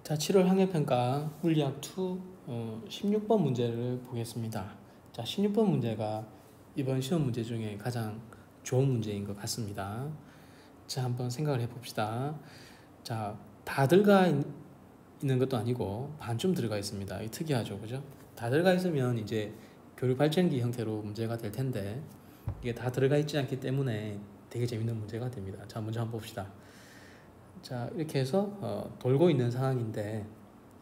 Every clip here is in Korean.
자, 7월 학력평가 물리학 2 16번 문제를 보겠습니다. 자, 16번 문제가 이번 시험 문제 중에 가장 좋은 문제인 것 같습니다. 자, 한번 생각을 해봅시다. 자, 다 들어가 있는 것도 아니고 반쯤 들어가 있습니다. 이게 특이하죠, 그죠? 다 들어가 있으면 이제 교류 발전기 형태로 문제가 될 텐데 이게 다 들어가 있지 않기 때문에 되게 재밌는 문제가 됩니다. 자, 문제 한번 봅시다. 자, 이렇게 해서 돌고 있는 상황인데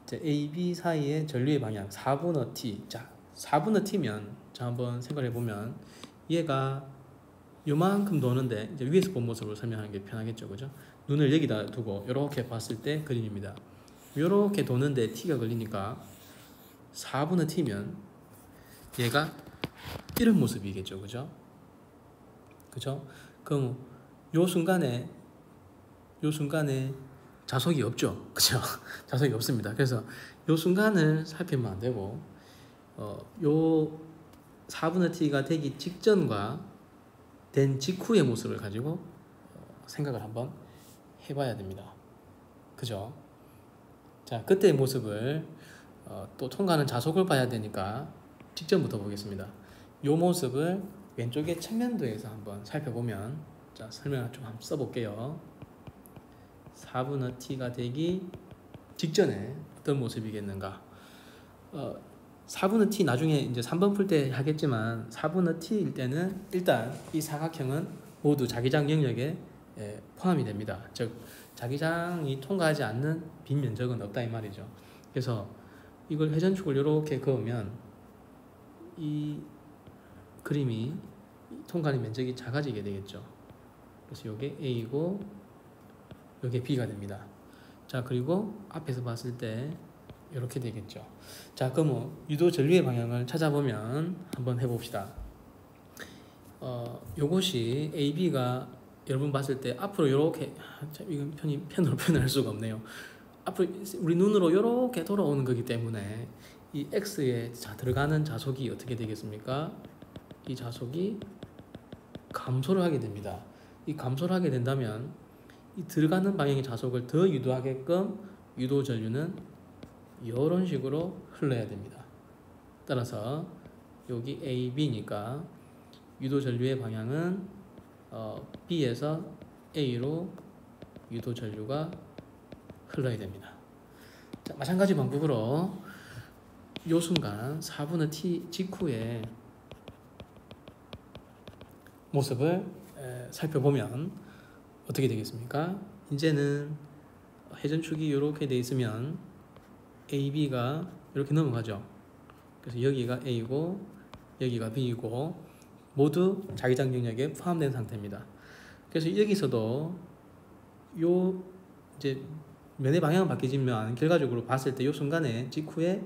이제 A, B 사이의 전류의 방향 4분의 T. 자, 4분의 T면 자, 한번 생각해 보면 얘가 요만큼 도는데 이제 위에서 본 모습으로 설명하는 게 편하겠죠, 그죠? 눈을 여기다 두고 이렇게 봤을 때 그림입니다. 이렇게 도는데 T가 걸리니까 4분의 T면 얘가 이런 모습이겠죠, 그죠? 그죠? 그럼 요 순간에 자석이 없죠, 그죠? 자석이 없습니다. 그래서 요 순간을 살피면 안 되고 요 4분의 t가 되기 직전과 된 직후의 모습을 가지고 생각을 한번 해봐야 됩니다. 그죠? 자, 그때의 모습을 또 통과하는 자석을 봐야 되니까 직전부터 보겠습니다. 요 모습을 왼쪽의 측면도에서 한번 살펴보면, 자, 설명을 좀 한번 써볼게요. 4분의 t가 되기 직전에 어떤 모습이겠는가? 4분의 t 나중에 이제 3번 풀 때 하겠지만 4분의 t일 때는 일단 이 사각형은 모두 자기장 영역에 포함이 됩니다. 즉 자기장이 통과하지 않는 빈 면적은 없다 이 말이죠. 그래서 이걸 회전축을 이렇게 그으면 이 그림이 통과하는 면적이 작아지게 되겠죠. 그래서 이게 A고 이게 B가 됩니다. 자, 그리고 앞에서 봤을 때 이렇게 되겠죠. 자, 그럼 유도 전류의 방향을 찾아보면 한번 해봅시다. 요것이 AB가 여러분 봤을 때 앞으로 이렇게, 이건 편으로 표현할 수가 없네요. 앞으로 우리 눈으로 이렇게 돌아오는 거기 때문에 이 X에 들어가는 자속이 어떻게 되겠습니까? 이 자속이 감소를 하게 됩니다. 이 감소를 하게 된다면 이 들어가는 방향의 자속을 더 유도하게끔 유도 전류는 이런 식으로 흘러야 됩니다. 따라서 여기 A, B니까 유도 전류의 방향은 B에서 A로 유도 전류가 흘러야 됩니다. 자, 마찬가지 방법으로 이 순간 4분의 T 직후의 모습을 살펴보면 어떻게 되겠습니까? 이제는 회전축이 이렇게 돼 있으면 AB가 이렇게 넘어가죠. 그래서 여기가 A고 여기가 B이고 모두 자기장 영역에 포함된 상태입니다. 그래서 여기서도 요 이제 면의 방향이 바뀌지만 결과적으로 봤을 때 요 순간에 직후에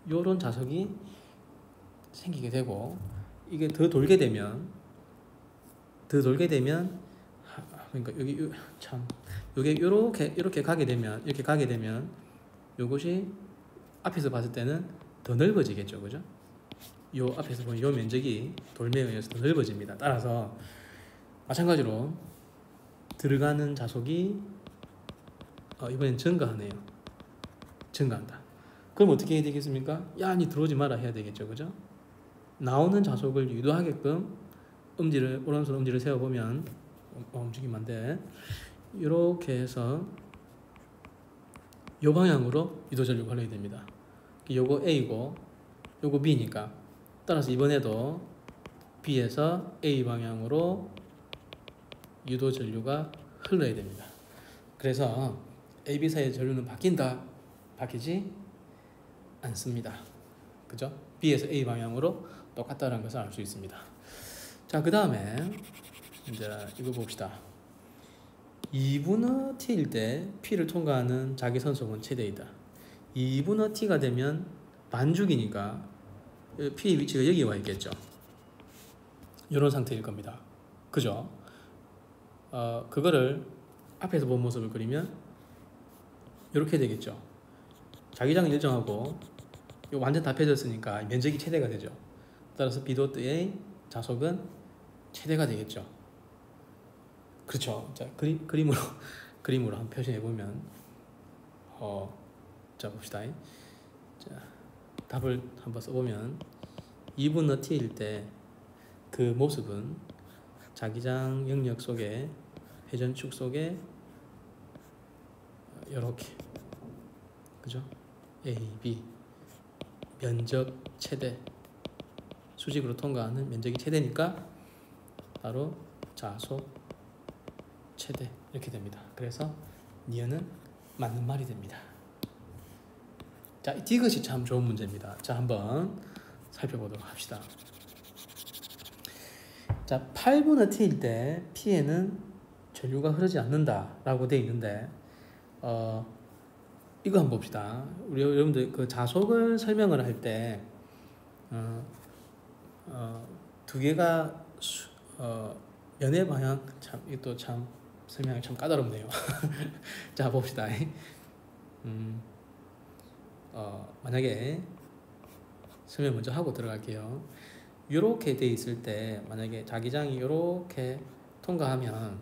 요런 자석이 생기게 되고 이게 더 돌게 되면 그러니까 여기 참 이게 이렇게 가게 되면 요것이 앞에서 봤을 때는 더 넓어지겠죠, 그죠? 요 앞에서 보면 요 면적이 돌매에 의해서 더 넓어집니다. 따라서 마찬가지로 들어가는 자속이 이번엔 증가하네요. 증가한다. 그럼 어떻게 해야 되겠습니까? 야, 니 들어오지 마라 해야 되겠죠, 그죠? 나오는 자속을 유도하게끔 오른손 엄지를 세워보면 움직이면 안 돼. 이렇게 해서 이 방향으로 유도 전류가 흘러야 됩니다. 요거 A고 요거 B니까 따라서 이번에도 B에서 A 방향으로 유도 전류가 흘러야 됩니다. 그래서 A, B 사이의 전류는 바뀐다? 바뀌지 않습니다. 그죠? B에서 A 방향으로 똑같다는 것을 알 수 있습니다. 자, 그 다음에 이제 이거 봅시다. 2분의 t일 때 P를 통과하는 자기선속은 최대이다. 2분의 t가 되면 반죽이니까 P의 위치가 여기 와 있겠죠. 이런 상태일 겁니다. 그죠? 그거를 앞에서 본 모습을 그리면 이렇게 되겠죠. 자기장은 일정하고 완전 다 펴졌으니까 면적이 최대가 되죠. 따라서 B도트의 자속은 최대가 되겠죠. 그렇죠. 자, 그림으로 한번 표시해 보면 자 봅시다. 자 답을 한번 써보면 2분의 t일 때 그 모습은 자기장 영역 속에 회전축 속에 이렇게 그죠? A, B 면적 최대 수직으로 통과하는 면적이 최대니까 바로 자속 최대 이렇게 됩니다. 그래서 니은은 맞는 말이 됩니다. 자, 이것이 참 좋은 문제입니다. 자, 한번 살펴보도록 합시다. 자, 8분의 t일 때 P에는 전류가 흐르지 않는다라고 되어 있는데 이거 한번 봅시다. 우리 여러분들 그 자속을 설명을 할 때 두 개가 연의 방향 참 이것도 참 설명이 참 까다롭네요. 자 봅시다. 만약에 설명 먼저 하고 들어갈게요. 이렇게 돼 있을 때 만약에 자기장이 이렇게 통과하면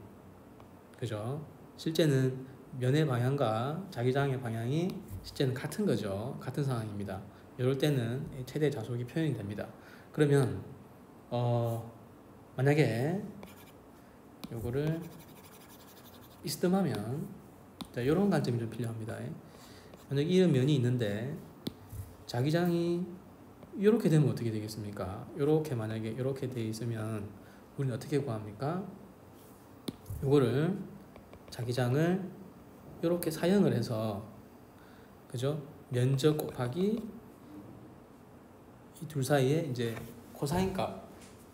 그죠? 실제는 면의 방향과 자기장의 방향이 실제는 같은 거죠. 같은 상황입니다. 이럴 때는 최대 자속이 표현이 됩니다. 그러면 만약에 요거를 있음하면 자, 이런 관점이 좀 필요합니다. 만약에 이런 면이 있는데 자기장이 이렇게 되면 어떻게 되겠습니까? 이렇게 만약에 이렇게 돼 있으면 우리는 어떻게 구합니까? 요거를 자기장을 이렇게 사형을 해서 그죠? 면적 곱하기 이 둘 사이에 이제 코사인 값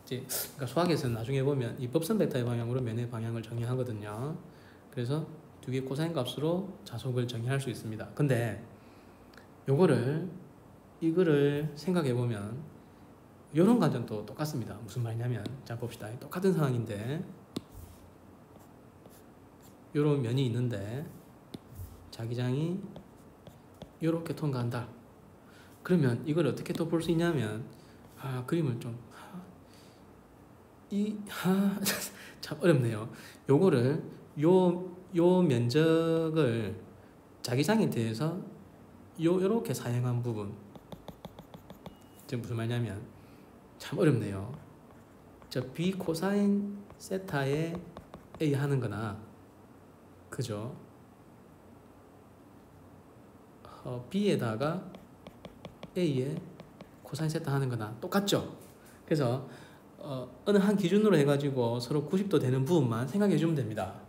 이제 그러니까 수학에서는 나중에 보면 이 법선 벡터의 방향으로 면의 방향을 정의하거든요. 그래서 두 개 코사인 값으로 자속을 정의할 수 있습니다. 근데 이거를 생각해 보면 이런 관점도 똑같습니다. 무슨 말이냐면 자 봅시다. 똑같은 상황인데 이런 면이 있는데 자기장이 이렇게 통과한다. 그러면 이걸 어떻게 또 볼 수 있냐면 그림을 좀 참 어렵네요. 요거를 요 면적을 자기장에 대해서 요렇게 사용한 부분 지금 무슨 말이냐면 참 어렵네요. 저 B 코사인 세타에 A 하는 거나 그죠? B에다가 A에 코사인 세타 하는 거나 똑같죠? 그래서 어느 한 기준으로 해가지고 서로 90도 되는 부분만 생각해 주면 됩니다.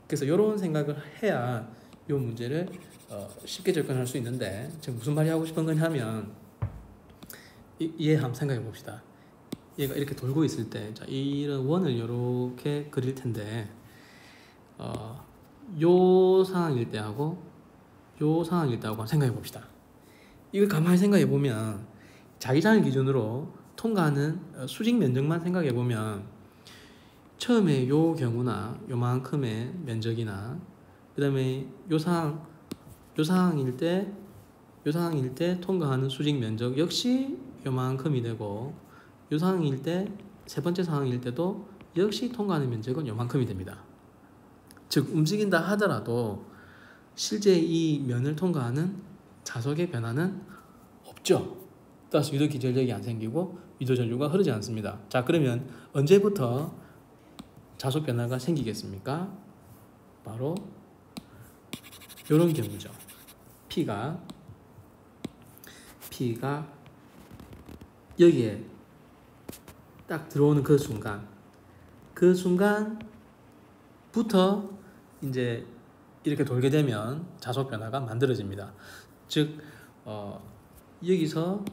그래서 이런 생각을 해야 이 문제를 쉽게 접근할 수 있는데 지금 무슨 말이 하고 싶은 거냐면 얘 한번 생각해 봅시다. 얘가 이렇게 돌고 있을 때 자, 이런 원을 이렇게 그릴 텐데 요 상황일 때하고 요 상황일 때하고 생각해 봅시다. 이걸 가만히 생각해 보면 자기장을 기준으로 통과하는 수직 면적만 생각해 보면 처음에 요 경우나 요만큼의 면적이나 그 다음에 요 상황일 때 통과하는 수직 면적 역시 요만큼이 되고 요 상황일 때 세 번째 상황일 때도 역시 통과하는 면적은 요만큼이 됩니다. 즉 움직인다 하더라도 실제 이 면을 통과하는 자석의 변화는 없죠. 따라서 유도 기절력이 안 생기고 유도 전류가 흐르지 않습니다. 자 그러면 언제부터 자속 변화가 생기겠습니까? 바로 이런 경우죠. P가 여기에 딱 들어오는 그 순간부터 이제 이렇게 돌게 되면 자속 변화가 만들어집니다. 즉 여기서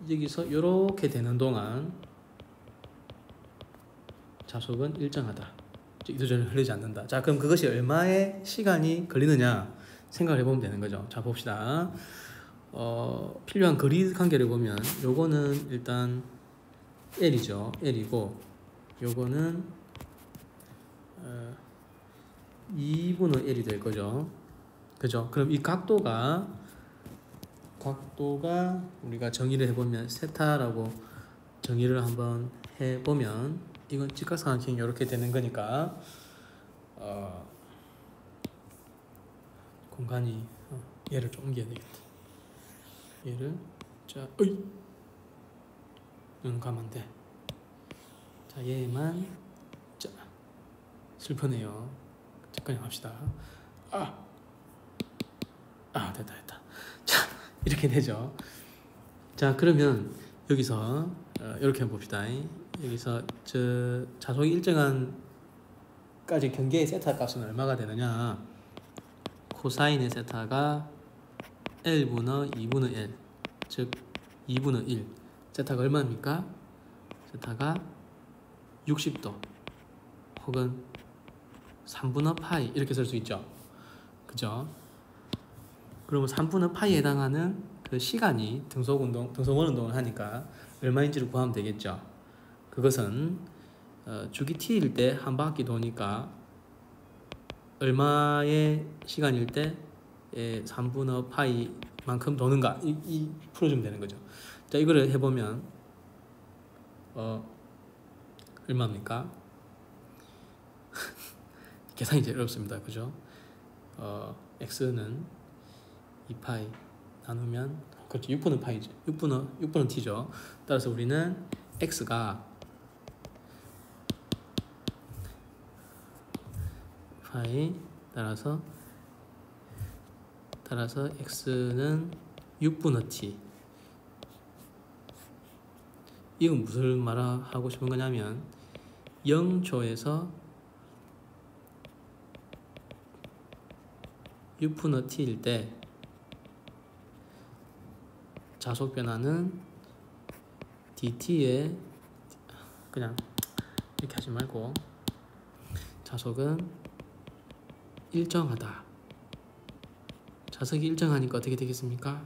이렇게 되는 동안 자속은 일정하다. 유도전이 흐르지 않는다. 자 그럼 그것이 얼마의 시간이 걸리느냐 생각을 해보면 되는 거죠. 자 봅시다. 필요한 거리 관계를 보면 요거는 일단 L이죠. L이고 요거는 2분의 L이 될 거죠. 그죠? 그럼 이 각도가 우리가 정의를 해보면 세타라고 정의를 한번 해보면 이건 직각삼각형이 이렇게 되는 거니까 공간이 얘를 좀 옮겨야 되겠다. 얘를 눈 가면 안 돼. 자, 얘만 자, 슬프네요. 그냥 합시다. 됐다. 자, 이렇게 되죠. 자, 그러면 여기서 이렇게 한번 봅시다. 여기서 자속이 일정한까지 경계의 세타 값은 얼마가 되느냐? 코사인의 세타가 L분의 2분의 L, 즉 2분의 1. 세타가 얼마입니까? 세타가 60도 혹은 3분의 파이 이렇게 쓸 수 있죠. 그죠? 그러면 3분의 파이에 해당하는 그 시간이 등속원 운동을 하니까 얼마인지를 구하면 되겠죠. 그것은 주기 t일 때 한 바퀴 도니까 얼마의 시간일 때 3분의 파이만큼 도는가 이 풀어주면 되는 거죠. 자, 이거를 해보면 얼마입니까? 계산이 제일 어렵습니다. 그죠? x는 2파이 나누면 그렇죠. 6분의 파이죠. 6분의 t죠. 따라서 우리는 x가 파이 따라서 x는 6분의 t. 이건 무슨 말하고 싶은 거냐면 0초에서 6분의 t일 때 자속 변화는 dt에 그냥 이렇게 하지 말고 자속은 일정하다. 자석이 일정하니까 어떻게 되겠습니까?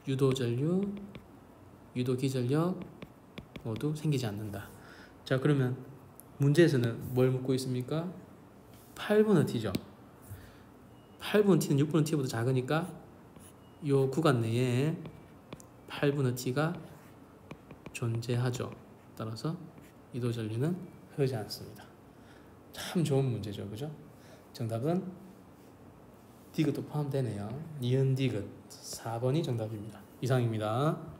유도전류, 유도기전력 모두 생기지 않는다. 자, 그러면 문제에서는 뭘 묻고 있습니까? 8분의 t죠. 8분의 t는 6분의 t보다 작으니까 이 구간 내에 8분의 t가 존재하죠. 따라서 유도전류는 흐르지 않습니다. 참 좋은 문제죠. 그죠? 정답은 디귿도 포함되네요. 니은 디귿 4번이 정답입니다. 이상입니다.